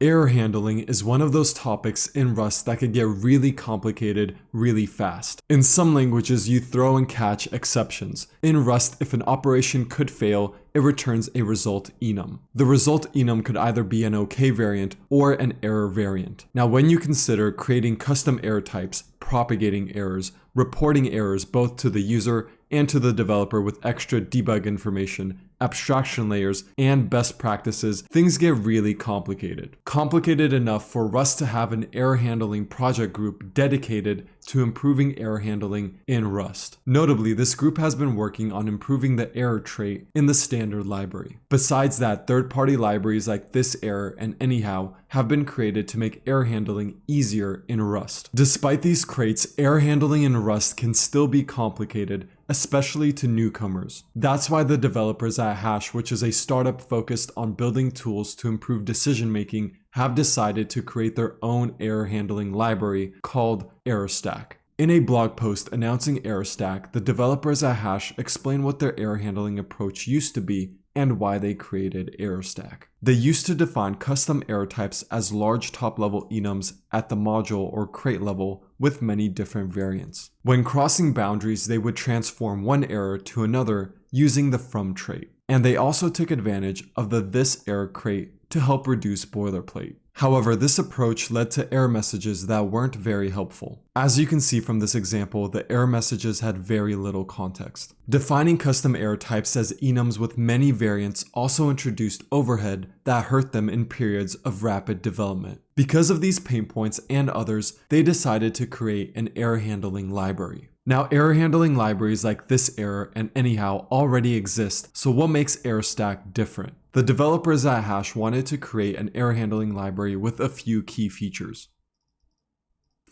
Error handling is one of those topics in Rust that could get really complicated really fast. In some languages, you throw and catch exceptions. In Rust, if an operation could fail, it returns a result enum. The result enum could either be an OK variant or an error variant. Now, when you consider creating custom error types, propagating errors, reporting errors both to the user and to the developer with extra debug information, abstraction layers, and best practices, things get really complicated. Complicated enough for Rust to have an error handling project group dedicated to improving error handling in Rust. Notably, this group has been working on improving the error trait in the standard library. Besides that, third-party libraries like thiserror and anyhow have been created to make error handling easier in Rust. Despite these crates, error handling in Rust can still be complicated, especially to newcomers. That's why the developers at Hash, which is a startup focused on building tools to improve decision making, have decided to create their own error handling library called ErrorStack. In a blog post announcing ErrorStack, the developers at Hash explain what their error handling approach used to be and why they created ErrorStack. They used to define custom error types as large top-level enums at the module or crate level with many different variants. When crossing boundaries, they would transform one error to another using the from trait. And they also took advantage of the this error crate to help reduce boilerplate. However, this approach led to error messages that weren't very helpful. As you can see from this example, the error messages had very little context. Defining custom error types as enums with many variants also introduced overhead that hurt them in periods of rapid development. Because of these pain points and others, they decided to create an error handling library. Now, error handling libraries like thiserror and anyhow already exist, so what makes ErrorStack different? The developers at Hash wanted to create an error handling library with a few key features.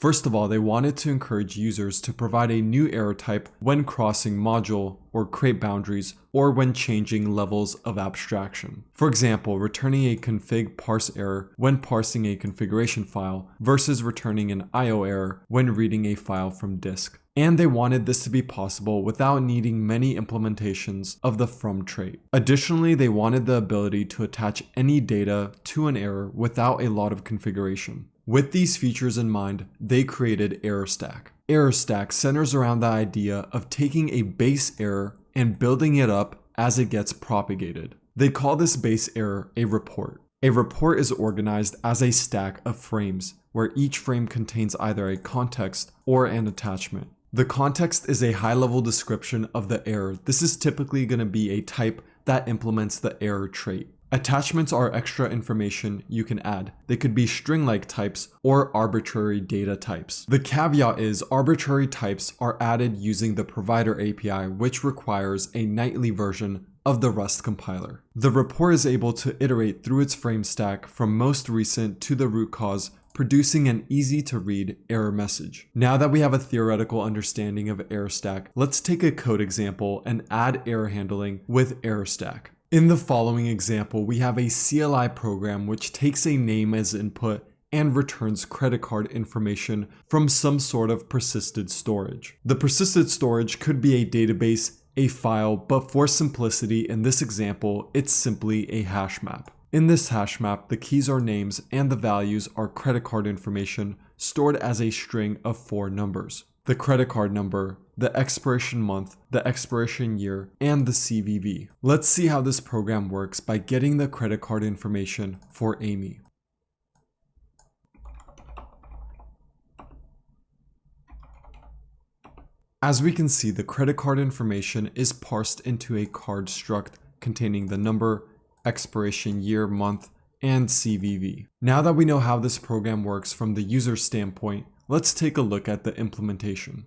First of all, they wanted to encourage users to provide a new error type when crossing module or crate boundaries or when changing levels of abstraction. For example, returning a config parse error when parsing a configuration file versus returning an IO error when reading a file from disk. And they wanted this to be possible without needing many implementations of the from trait. Additionally, they wanted the ability to attach any data to an error without a lot of configuration. With these features in mind, they created ErrorStack. ErrorStack centers around the idea of taking a base error and building it up as it gets propagated. They call this base error a report. A report is organized as a stack of frames, where each frame contains either a context or an attachment. The context is a high-level description of the error. This is typically going to be a type that implements the error trait. Attachments are extra information you can add. They could be string-like types or arbitrary data types. The caveat is arbitrary types are added using the provider API, which requires a nightly version of the Rust compiler. The report is able to iterate through its frame stack from most recent to the root cause, producing an easy-to-read error message. Now that we have a theoretical understanding of ErrorStack, let's take a code example and add error handling with ErrorStack. In the following example, we have a CLI program which takes a name as input and returns credit card information from some sort of persisted storage. The persisted storage could be a database, a file, but for simplicity in this example, it's simply a hash map. In this hash map, the keys are names and the values are credit card information stored as a string of 4 numbers. The credit card number, the expiration month, the expiration year, and the CVV. Let's see how this program works by getting the credit card information for Amy. As we can see, the credit card information is parsed into a card struct containing the number, expiration year, month, and CVV. Now that we know how this program works from the user standpoint, let's take a look at the implementation.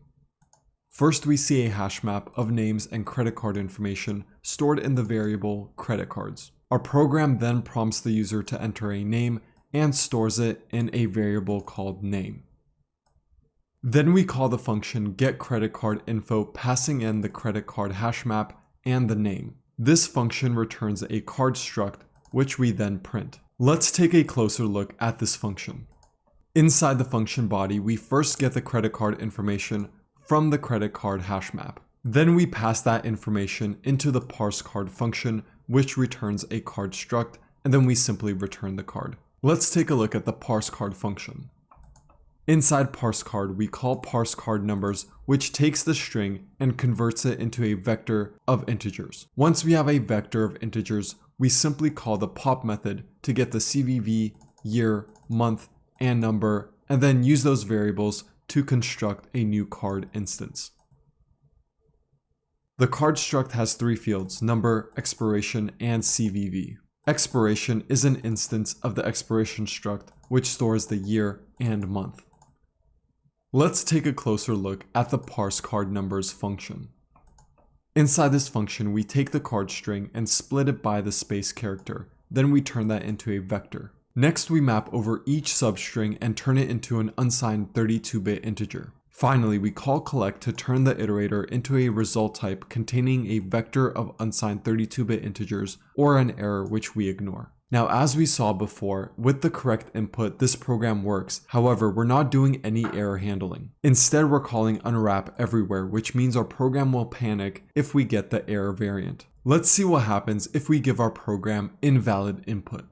First, we see a hash map of names and credit card information stored in the variable credit cards. Our program then prompts the user to enter a name and stores it in a variable called name. Then we call the function getCreditCardInfo, passing in the credit card hash map and the name. This function returns a card struct, which we then print. Let's take a closer look at this function. Inside the function body, we first get the credit card information from the credit card hash map. Then we pass that information into the parseCard function, which returns a card struct, and then we simply return the card. Let's take a look at the parseCard function. Inside parseCard, we call parseCard numbers, which takes the string and converts it into a vector of integers. Once we have a vector of integers, we simply call the pop method to get the CVV, year, month, and number, and then use those variables to construct a new card instance. The card struct has three fields: number, expiration, and CVV. Expiration is an instance of the expiration struct, which stores the year and month. Let's take a closer look at the parseCard numbers function. Inside this function, we take the card string and split it by the space character. Then we turn that into a vector. Next, we map over each substring and turn it into an unsigned 32-bit integer. Finally, we call collect to turn the iterator into a result type containing a vector of unsigned 32-bit integers or an error which we ignore. Now, as we saw before, with the correct input, this program works. However, we're not doing any error handling. Instead, we're calling unwrap everywhere, which means our program will panic if we get the error variant. Let's see what happens if we give our program invalid input.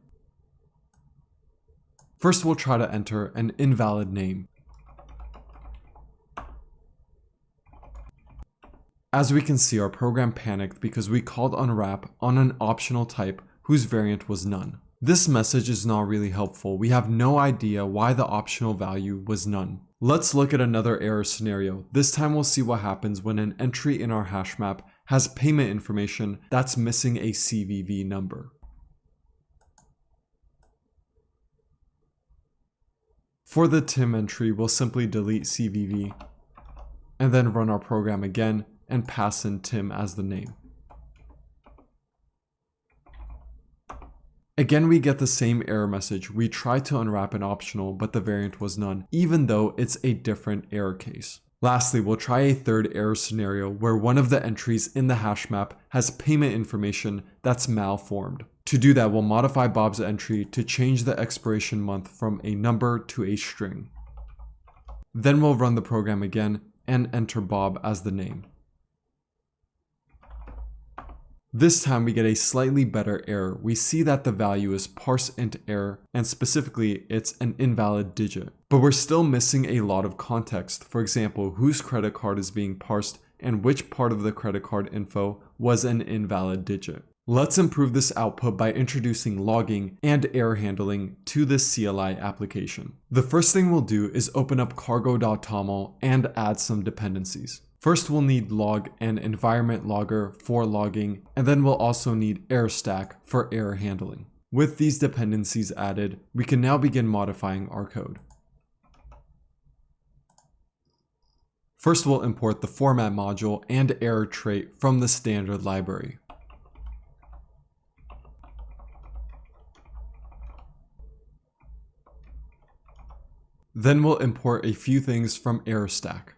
First, we'll try to enter an invalid name. As we can see, our program panicked because we called unwrap on an optional type whose variant was none. This message is not really helpful. We have no idea why the optional value was none. Let's look at another error scenario. This time we'll see what happens when an entry in our hash map has payment information that's missing a CVV number. For the Tim entry, we'll simply delete CVV and then run our program again and pass in Tim as the name. Again, we get the same error message. We tried to unwrap an optional, but the variant was none, even though it's a different error case. Lastly, we'll try a third error scenario where one of the entries in the hash map has payment information that's malformed. To do that, we'll modify Bob's entry to change the expiration month from a number to a string. Then we'll run the program again and enter Bob as the name. This time we get a slightly better error. We see that the value is parseInt error, and specifically it's an invalid digit. But we're still missing a lot of context. For example, whose credit card is being parsed and which part of the credit card info was an invalid digit. Let's improve this output by introducing logging and error handling to this CLI application. The first thing we'll do is open up cargo.toml and add some dependencies. First, we'll need log and environment logger for logging, and then we'll also need error stack for error handling. With these dependencies added, we can now begin modifying our code. First, we'll import the format module and error trait from the standard library. Then we'll import a few things from error stack.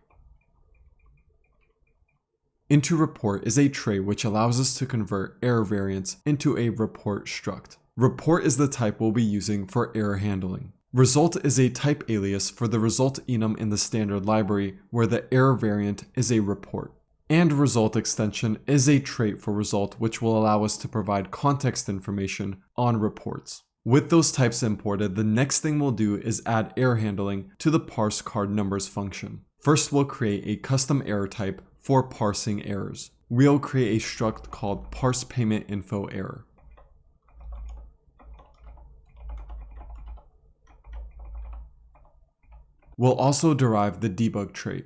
Into report is a trait which allows us to convert error variants into a report struct. Report is the type we'll be using for error handling. Result is a type alias for the result enum in the standard library where the error variant is a report. And result extension is a trait for result which will allow us to provide context information on reports. With those types imported, the next thing we'll do is add error handling to the parseCard numbers function. First, we'll create a custom error type for parsing errors. We'll create a struct called parsePaymentInfoError. We'll also derive the debug trait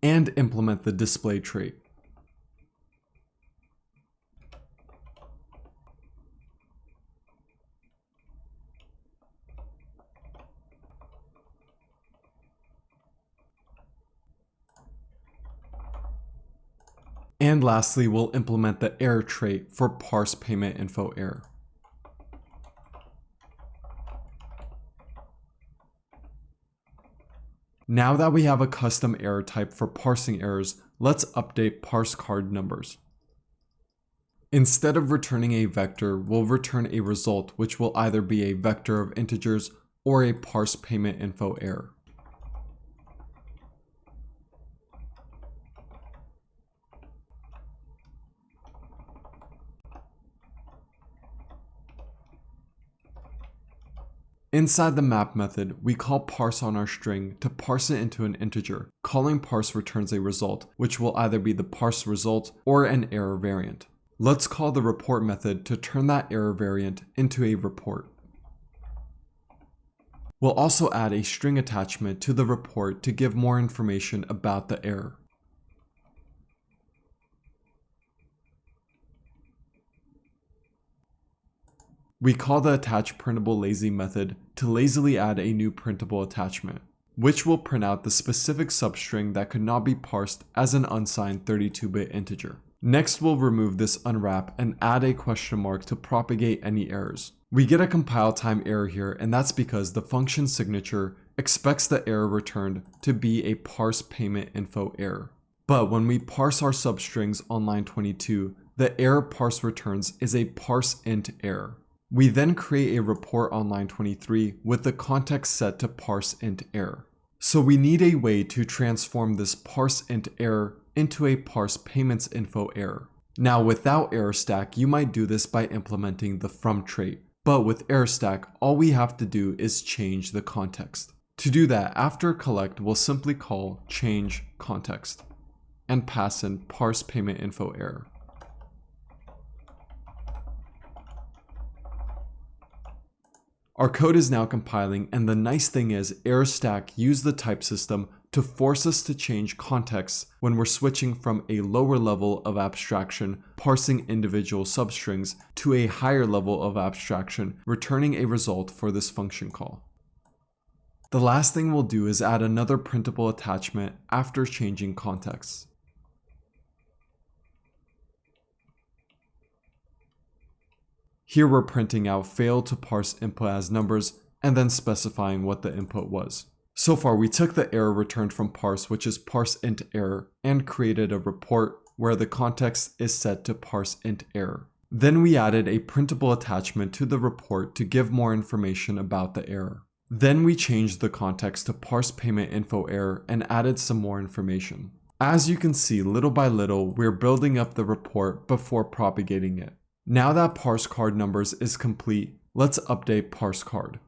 and implement the display trait. And lastly, we'll implement the error trait for parsePaymentInfoError. Now that we have a custom error type for parsing errors, let's update parseCard numbers. Instead of returning a vector, we'll return a result which will either be a vector of integers or a parsePaymentInfoError. Inside the map method, we call parse on our string to parse it into an integer. Calling parse returns a result, which will either be the parse result or an error variant. Let's call the report method to turn that error variant into a report. We'll also add a string attachment to the report to give more information about the error. We call the attach printable lazy method to lazily add a new printable attachment, which will print out the specific substring that could not be parsed as an unsigned 32-bit integer. Next, we'll remove this unwrap and add a question mark to propagate any errors. We get a compile time error here, and that's because the function signature expects the error returned to be a parse payment info error. But when we parse our substrings on line 22, the error parse returns is a parse int error. We then create a report on line 23 with the context set to parse int error. So we need a way to transform this parse int error into a parse payments info error. Now without error stack, you might do this by implementing the from trait. But with error stack, all we have to do is change the context. To do that, after collect, we'll simply call change context and pass in parse payment info error. Our code is now compiling, and the nice thing is error stack used the type system to force us to change contexts when we're switching from a lower level of abstraction, parsing individual substrings, to a higher level of abstraction, returning a result for this function call. The last thing we'll do is add another printable attachment after changing contexts. Here we're printing out failed to parse input as numbers and then specifying what the input was. So far, we took the error returned from parse, which is parse int error, and created a report where the context is set to parse int error. Then we added a printable attachment to the report to give more information about the error. Then we changed the context to parse payment info error and added some more information. As you can see, little by little, we're building up the report before propagating it. Now that parse card numbers is complete, let's update parse card.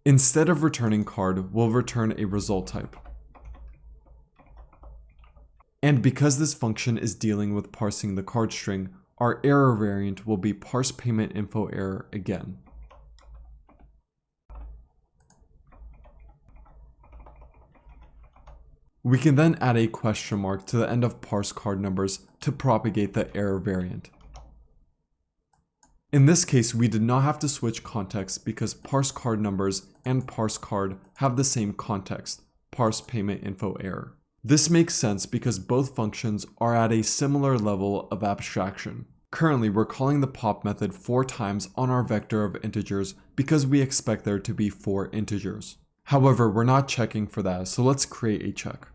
Instead of returning card, we'll return a result type. And because this function is dealing with parsing the card string, our error variant will be parse payment info error again. We can then add a question mark to the end of parse card numbers to propagate the error variant. In this case, we did not have to switch context because parse card numbers and parse card have the same context, parse payment info error. This makes sense because both functions are at a similar level of abstraction. Currently, we're calling the pop method 4 times on our vector of integers because we expect there to be 4 integers. However, we're not checking for that, so let's create a check.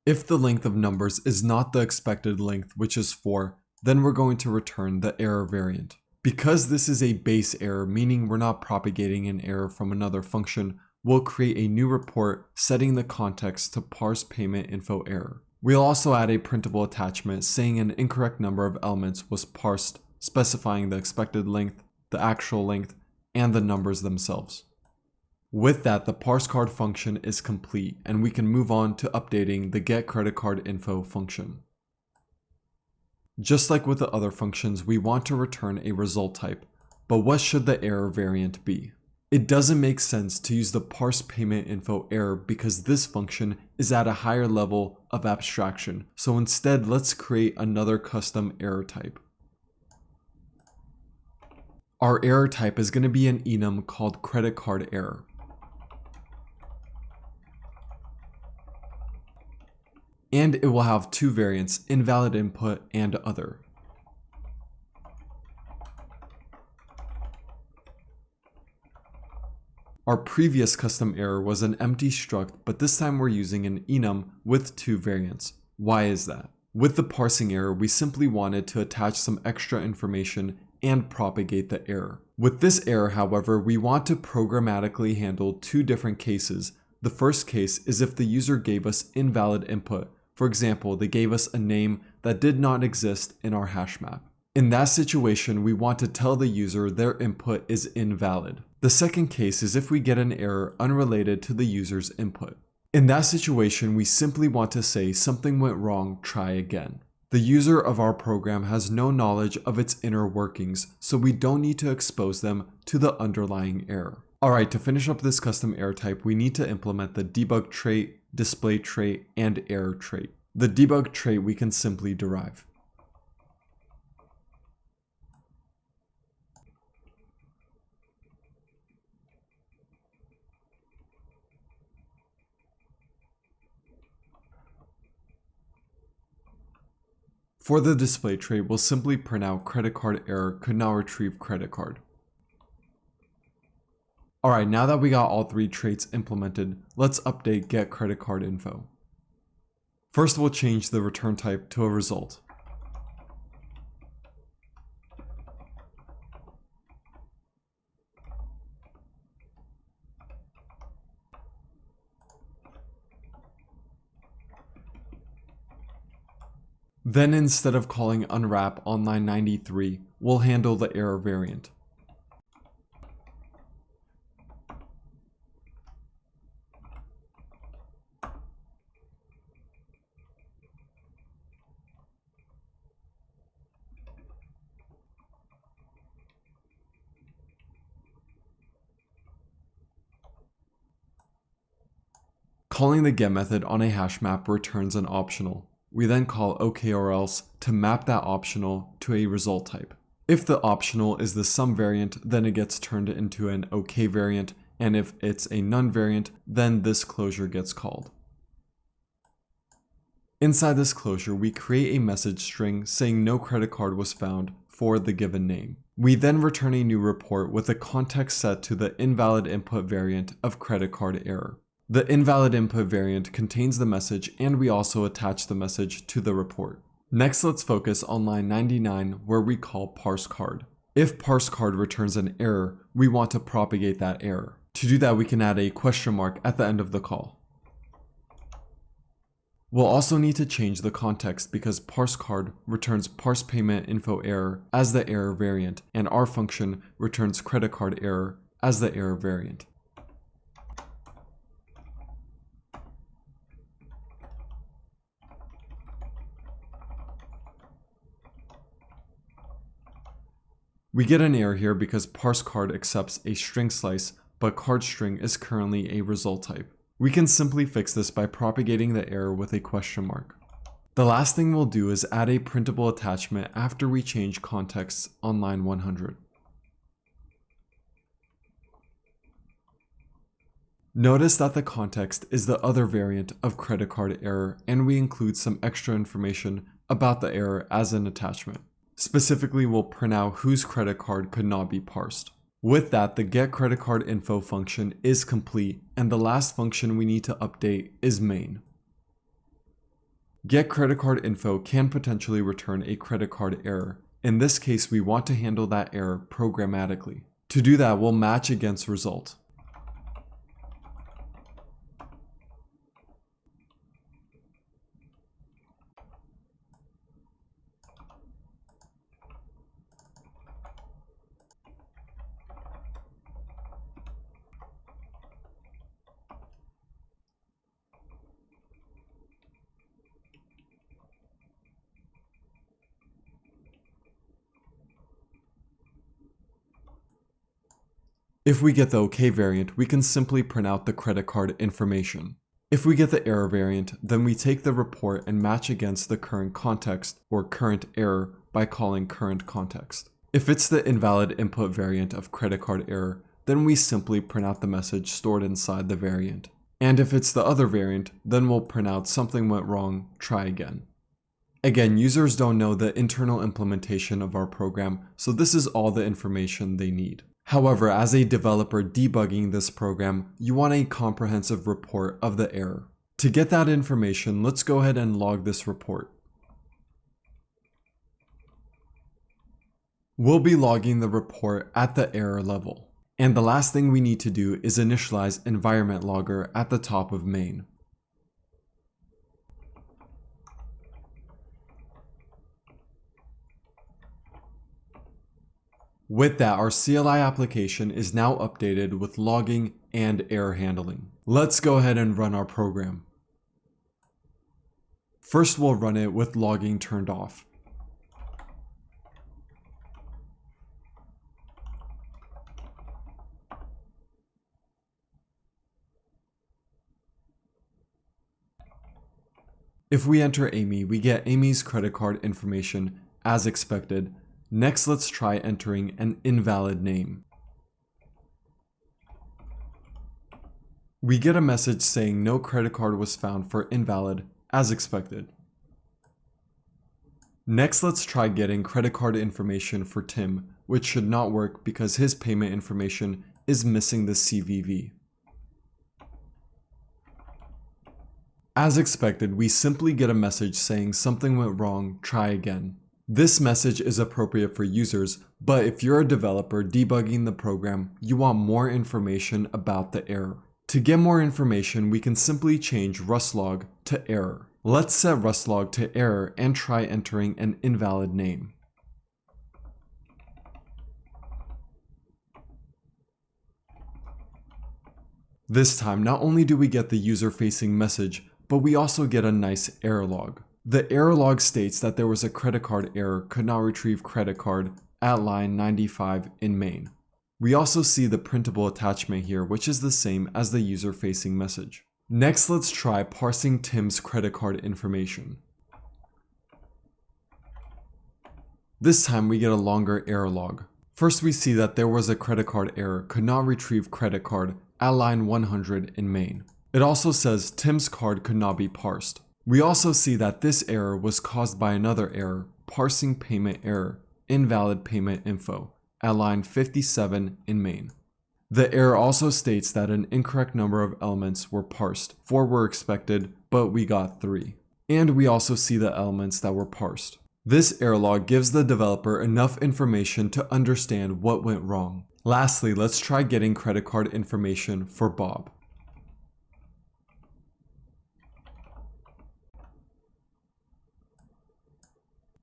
If the length of numbers is not the expected length, which is 4, then we're going to return the error variant. Because this is a base error, meaning we're not propagating an error from another function, we'll create a new report setting the context to parse payment info error. We'll also add a printable attachment saying an incorrect number of elements was parsed, specifying the expected length, the actual length, and the numbers themselves. With that, the parse card function is complete, and we can move on to updating the get credit card info function. Just like with the other functions, we want to return a result type, but what should the error variant be? It doesn't make sense to use the parse payment info error because this function is at a higher level of abstraction, so instead let's create another custom error type. Our error type is going to be an enum called credit card error. And it will have 2 variants, invalid input and other. Our previous custom error was an empty struct, but this time we're using an enum with 2 variants. Why is that? With the parsing error, we simply wanted to attach some extra information and propagate the error. With this error, however, we want to programmatically handle two different cases. The first case is if the user gave us invalid input. For example, they gave us a name that did not exist in our hash map. In that situation, we want to tell the user their input is invalid. The second case is if we get an error unrelated to the user's input. In that situation, we simply want to say something went wrong, try again. The user of our program has no knowledge of its inner workings, so we don't need to expose them to the underlying error. Alright, to finish up this custom error type, we need to implement the debug trait, display trait, and error trait. The debug trait we can simply derive. For the display trait, we'll simply print out credit card error could not retrieve credit card. Alright, now that we got all three traits implemented, let's update get credit card info. First, we'll change the return type to a result. Then instead of calling unwrap on line 93, we'll handle the error variant. Calling the get method on a hash map returns an optional. We then call OK or else to map that optional to a result type. If the optional is the sum variant, then it gets turned into an OK variant, and if it's a none variant, then this closure gets called. Inside this closure, we create a message string saying no credit card was found for the given name. We then return a new report with a context set to the invalid input variant of credit card error. The invalid input variant contains the message, and we also attach the message to the report. Next, let's focus on line 99 where we call parse card. If parse card returns an error, we want to propagate that error. To do that, we can add a question mark at the end of the call. We'll also need to change the context because parse card returns parse payment info error as the error variant, and our function returns credit card error as the error variant. We get an error here because parse card accepts a string slice, but card string is currently a result type. We can simply fix this by propagating the error with a question mark. The last thing we'll do is add a printable attachment after we change contexts on line 100. Notice that the context is the other variant of credit card error, and we include some extra information about the error as an attachment. Specifically, we'll print out whose credit card could not be parsed. With that, the get credit card info function is complete, and the last function we need to update is main. Get credit card info can potentially return a credit card error. In this case, we want to handle that error programmatically. To do that, we'll match against result. If we get the OK variant, we can simply print out the credit card information. If we get the error variant, then we take the report and match against the current context or current error by calling current context. If it's the invalid input variant of credit card error, then we simply print out the message stored inside the variant. And if it's the other variant, then we'll print out something went wrong, try again. Again, users don't know the internal implementation of our program, so this is all the information they need. However, as a developer debugging this program, you want a comprehensive report of the error. To get that information, let's go ahead and log this report. We'll be logging the report at the error level. And the last thing we need to do is initialize environment logger at the top of main. With that, our CLI application is now updated with logging and error handling. Let's go ahead and run our program. First, we'll run it with logging turned off. If we enter Amy, we get Amy's credit card information as expected. Next, let's try entering an invalid name. We get a message saying no credit card was found for invalid, as expected. Next, let's try getting credit card information for Tim, which should not work because his payment information is missing the CVV. As expected, we simply get a message saying something went wrong, try again. This message is appropriate for users, but if you're a developer debugging the program, you want more information about the error. To get more information, we can simply change rustlog to error. Let's set rustlog to error and try entering an invalid name. This time, not only do we get the user-facing message, but we also get a nice error log. The error log states that there was a credit card error, could not retrieve credit card at line 95 in main. We also see the printable attachment here, which is the same as the user-facing message. Next, let's try parsing Tim's credit card information. This time we get a longer error log. First, we see that there was a credit card error, could not retrieve credit card at line 100 in main. It also says Tim's card could not be parsed. We also see that this error was caused by another error, parsing payment error, invalid payment info, at line 57 in main. The error also states that an incorrect number of elements were parsed. 4 were expected, but we got 3. And we also see the elements that were parsed. This error log gives the developer enough information to understand what went wrong. Lastly, let's try getting credit card information for Bob.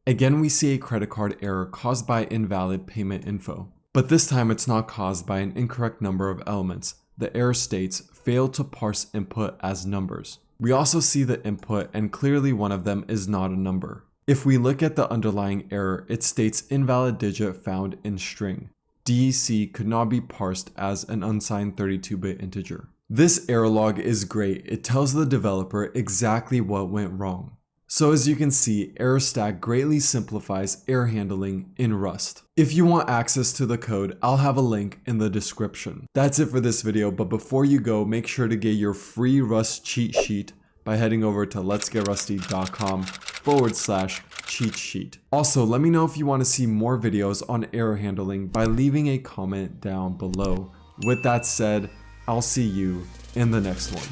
Again, we see a credit card error caused by invalid payment info, but this time it's not caused by an incorrect number of elements. The error states, failed to parse input as numbers. We also see the input and clearly one of them is not a number. If we look at the underlying error, it states invalid digit found in string. DEC could not be parsed as an unsigned 32-bit integer. This error log is great. It tells the developer exactly what went wrong. So as you can see, error stack greatly simplifies error handling in Rust. If you want access to the code, I'll have a link in the description. That's it for this video, but before you go, make sure to get your free Rust cheat sheet by heading over to letsgetrusty.com/cheat sheet. Also, let me know if you want to see more videos on error handling by leaving a comment down below. With that said, I'll see you in the next one.